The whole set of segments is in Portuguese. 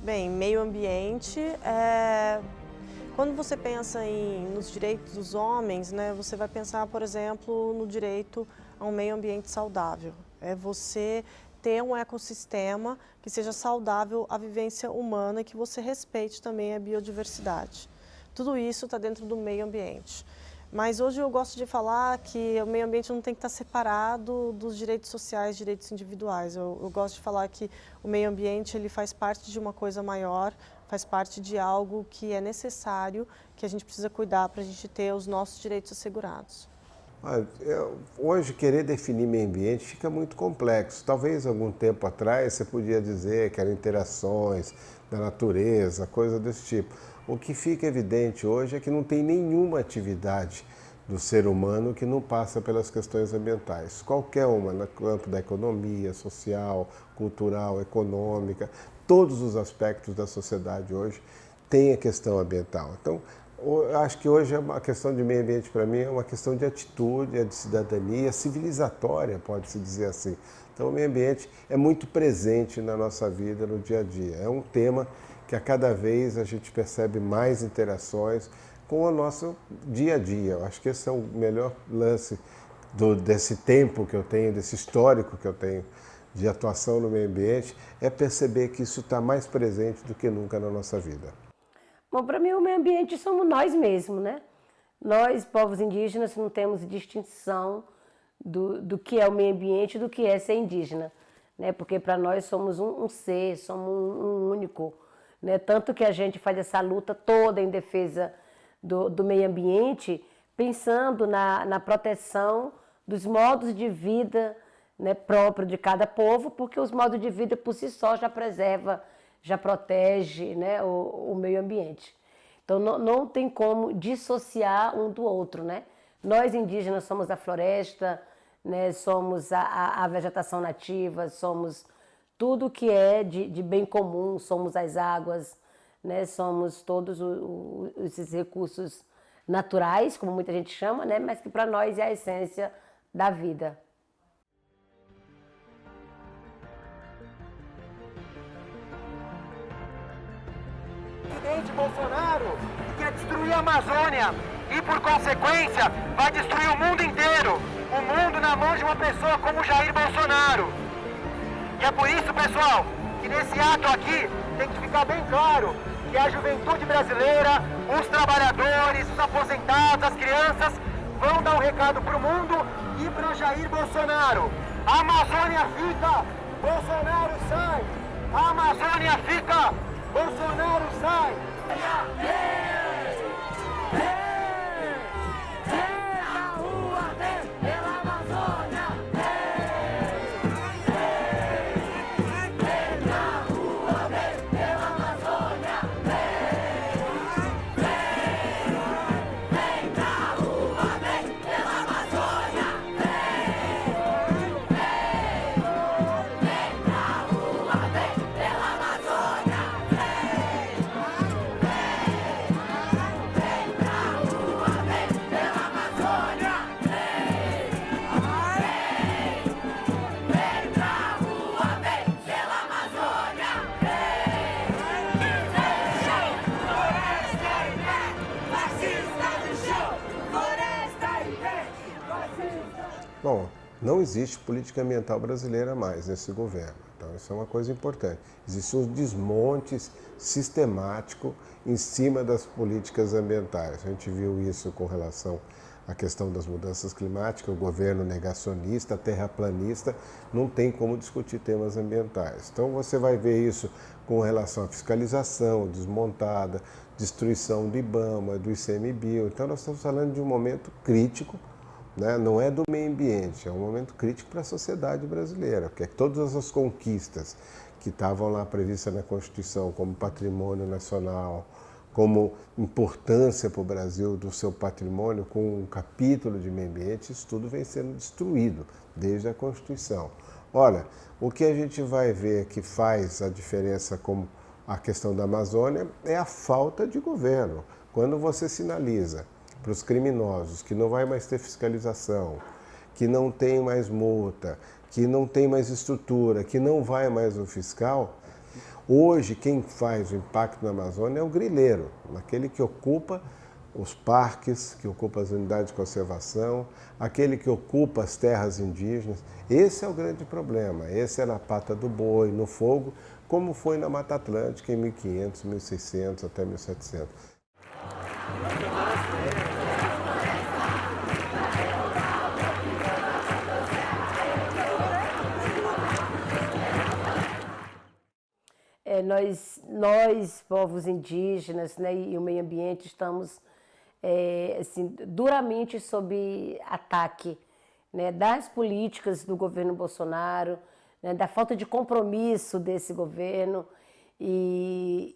Bem, meio ambiente, quando você pensa nos direitos dos homens, né, você vai pensar, por exemplo, no direito a um meio ambiente saudável. É você ter um ecossistema que seja saudável à vivência humana e que você respeite também a biodiversidade. Tudo isso está dentro do meio ambiente. Mas hoje eu gosto de falar que o meio ambiente não tem que estar separado dos direitos sociais, direitos individuais. Eu gosto de falar que o meio ambiente ele faz parte de uma coisa maior, faz parte de algo que é necessário, que a gente precisa cuidar para a gente ter os nossos direitos assegurados. Hoje, querer definir meio ambiente fica muito complexo. Talvez algum tempo atrás você podia dizer que eram interações da natureza, coisa desse tipo. O que fica evidente hoje é que não tem nenhuma atividade do ser humano que não passa pelas questões ambientais. Qualquer uma, no campo da economia, social, cultural, econômica, todos os aspectos da sociedade hoje têm a questão ambiental. Então, eu acho que hoje a questão de meio ambiente para mim é uma questão de atitude, de cidadania, civilizatória, pode-se dizer assim. Então o meio ambiente é muito presente na nossa vida, no dia a dia. É um tema que a cada vez a gente percebe mais interações com o nosso dia a dia. Eu acho que esse é o melhor lance desse tempo que eu tenho, desse histórico que eu tenho de atuação no meio ambiente, é perceber que isso está mais presente do que nunca na nossa vida. Bom, para mim o meio ambiente somos nós mesmos, né? Nós, povos indígenas, não temos distinção do que é o meio ambiente e do que é ser indígena, né? Porque para nós somos um ser, somos um único, né? Tanto que a gente faz essa luta toda em defesa do meio ambiente, pensando na proteção dos modos de vida, né, próprio de cada povo, porque os modos de vida por si só já preserva, já protege, né, o meio ambiente. Então não tem como dissociar um do outro, né? Nós indígenas somos a floresta, né, somos a vegetação nativa, somos tudo que é de bem comum, somos as águas, né, somos todos esses recursos naturais, como muita gente chama, né, mas que para nós é a essência da vida. Presidente Bolsonaro quer destruir a Amazônia e, por consequência, vai destruir o mundo inteiro. O mundo na mão de uma pessoa como Jair Bolsonaro. E é por isso, pessoal, que nesse ato aqui tem que ficar bem claro que a juventude brasileira, os trabalhadores, os aposentados, as crianças vão dar um recado para o mundo e para Jair Bolsonaro. A Amazônia fica, Bolsonaro sai. A Amazônia fica, Bolsonaro sai! Na rua, pela Amazônia! Na rua, pela Amazônia! Vem na rua, pela Amazônia! Vem na rua, pela Amazônia! Bom, não existe política ambiental brasileira mais nesse governo, então isso é uma coisa importante. Existe um desmonte sistemático em cima das políticas ambientais. A gente viu isso com relação à questão das mudanças climáticas, o governo negacionista, terraplanista, não tem como discutir temas ambientais. Então você vai ver isso com relação à fiscalização desmontada, destruição do IBAMA, do ICMBio. Então nós estamos falando de um momento crítico, né? Não é do meio ambiente, é um momento crítico para a sociedade brasileira, porque todas as conquistas que estavam lá previstas na Constituição, como patrimônio nacional, como importância para o Brasil do seu patrimônio, com um capítulo de meio ambiente, isso tudo vem sendo destruído desde a Constituição. Olha, o que a gente vai ver que faz a diferença com a questão da Amazônia é a falta de governo. Quando você sinaliza para os criminosos que não vai mais ter fiscalização, que não tem mais multa, que não tem mais estrutura, que não vai mais o fiscal, Hoje, quem faz o impacto na Amazônia é o grileiro, aquele que ocupa os parques, que ocupa as unidades de conservação, aquele que ocupa as terras indígenas. Esse é o grande problema. Esse é na pata do boi, no fogo, como foi na Mata Atlântica em 1500, 1600 até 1700. Nós, povos indígenas, né, e o meio ambiente, estamos assim, duramente sob ataque, né, das políticas do governo Bolsonaro, né, da falta de compromisso desse governo, e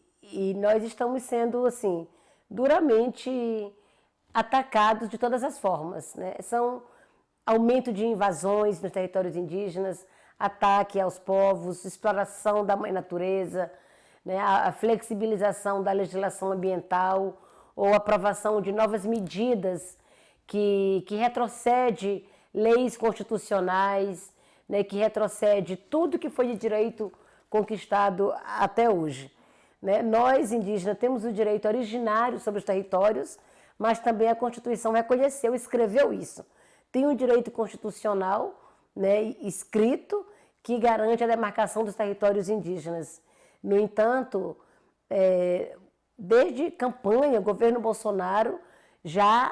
nós estamos sendo assim, duramente atacados de todas as formas, né? São aumento de invasões nos territórios indígenas, ataque aos povos, exploração da mãe natureza, né, a flexibilização da legislação ambiental ou aprovação de novas medidas que retrocede leis constitucionais, né, que retrocede tudo que foi de direito conquistado até hoje. Né? Nós, indígenas, temos o direito originário sobre os territórios, mas também a Constituição reconheceu, escreveu isso. Tem um direito constitucional, né, escrito, que garante a demarcação dos territórios indígenas. No entanto, desde campanha, o governo Bolsonaro já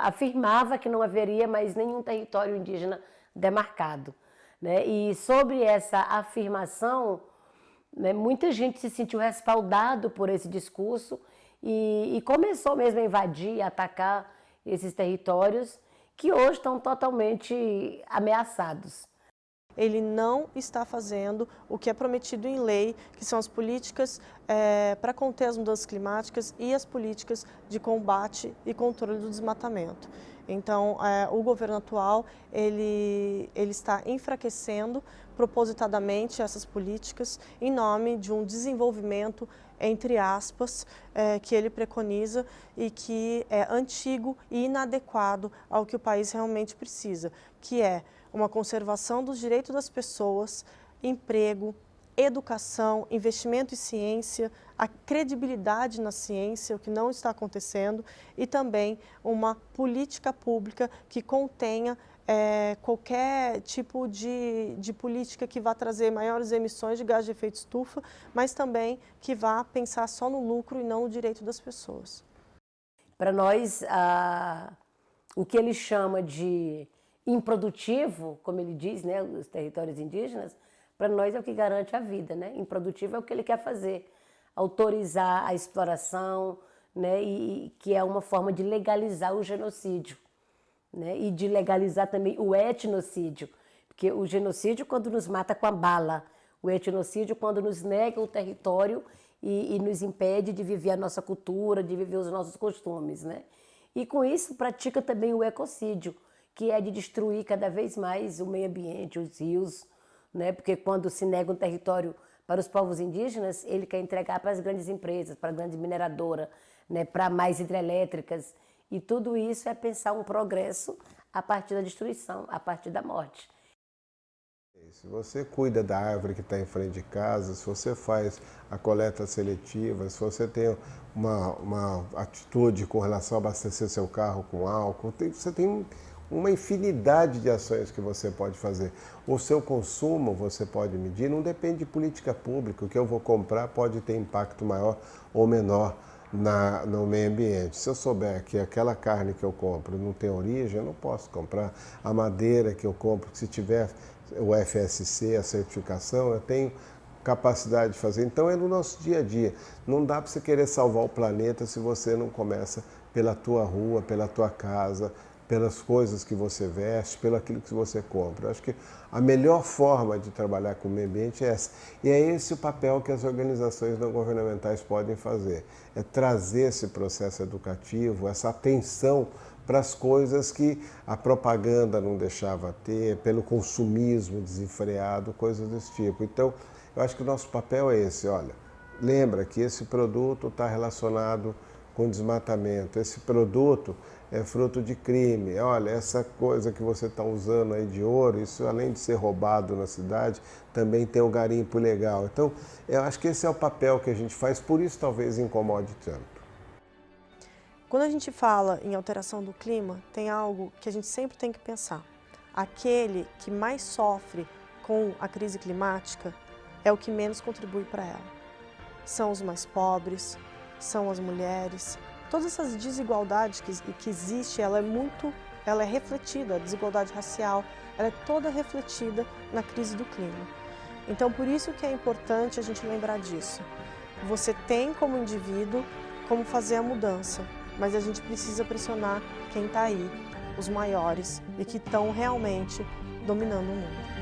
afirmava que não haveria mais nenhum território indígena demarcado. Né? E sobre essa afirmação, né, muita gente se sentiu respaldado por esse discurso e começou mesmo a invadir, a atacar esses territórios que hoje estão totalmente ameaçados. Ele não está fazendo o que é prometido em lei, que são as políticas para conter as mudanças climáticas e as políticas de combate e controle do desmatamento. Então, o governo atual ele está enfraquecendo propositadamente essas políticas em nome de um desenvolvimento, entre aspas, que ele preconiza e que é antigo e inadequado ao que o país realmente precisa, que é uma conservação dos direitos das pessoas, emprego, educação, investimento em ciência, a credibilidade na ciência, o que não está acontecendo, e também uma política pública que contenha qualquer tipo de política que vá trazer maiores emissões de gás de efeito estufa, mas também que vá pensar só no lucro e não no direito das pessoas. Para nós, o que ele chama de improdutivo, como ele diz, né, os territórios indígenas, para nós é o que garante a vida, né? Improdutivo é o que ele quer fazer, autorizar a exploração, né, e que é uma forma de legalizar o genocídio, né, e de legalizar também o etnocídio, porque o genocídio quando nos mata com a bala, o etnocídio quando nos nega o território e nos impede de viver a nossa cultura, de viver os nossos costumes, né? E com isso pratica também o ecocídio, que é de destruir cada vez mais o meio ambiente, os rios, né? Porque quando se nega um território para os povos indígenas, ele quer entregar para as grandes empresas, para a grande mineradora, né? Para mais hidrelétricas. E tudo isso é pensar um progresso a partir da destruição, a partir da morte. Se você cuida da árvore que está em frente de casa, se você faz a coleta seletiva, se você tem uma atitude com relação a abastecer seu carro com álcool, você tem uma infinidade de ações que você pode fazer. O seu consumo você pode medir, não depende de política pública. O que eu vou comprar pode ter impacto maior ou menor no meio ambiente. Se eu souber que aquela carne que eu compro não tem origem, eu não posso comprar. A madeira que eu compro, se tiver o FSC, a certificação, eu tenho capacidade de fazer. Então é no nosso dia a dia. Não dá para você querer salvar o planeta se você não começa pela tua rua, pela tua casa, pelas coisas que você veste, pelo aquilo que você compra. Eu acho que a melhor forma de trabalhar com o meio ambiente é essa. E é esse o papel que as organizações não governamentais podem fazer. É trazer esse processo educativo, essa atenção para as coisas que a propaganda não deixava ter, pelo consumismo desenfreado, coisas desse tipo. Então, eu acho que o nosso papel é esse, olha, lembra que esse produto está relacionado com desmatamento. Esse produto é fruto de crime. Olha, essa coisa que você está usando aí de ouro, isso além de ser roubado na cidade, também tem o garimpo ilegal. Então, eu acho que esse é o papel que a gente faz, por isso talvez incomode tanto. Quando a gente fala em alteração do clima, tem algo que a gente sempre tem que pensar. Aquele que mais sofre com a crise climática é o que menos contribui para ela. São os mais pobres, são as mulheres. Todas essas desigualdades que existe, ela é refletida, a desigualdade racial, ela é toda refletida na crise do clima. Então, por isso que é importante a gente lembrar disso. Você tem como indivíduo como fazer a mudança, mas a gente precisa pressionar quem está aí, os maiores, e que estão realmente dominando o mundo.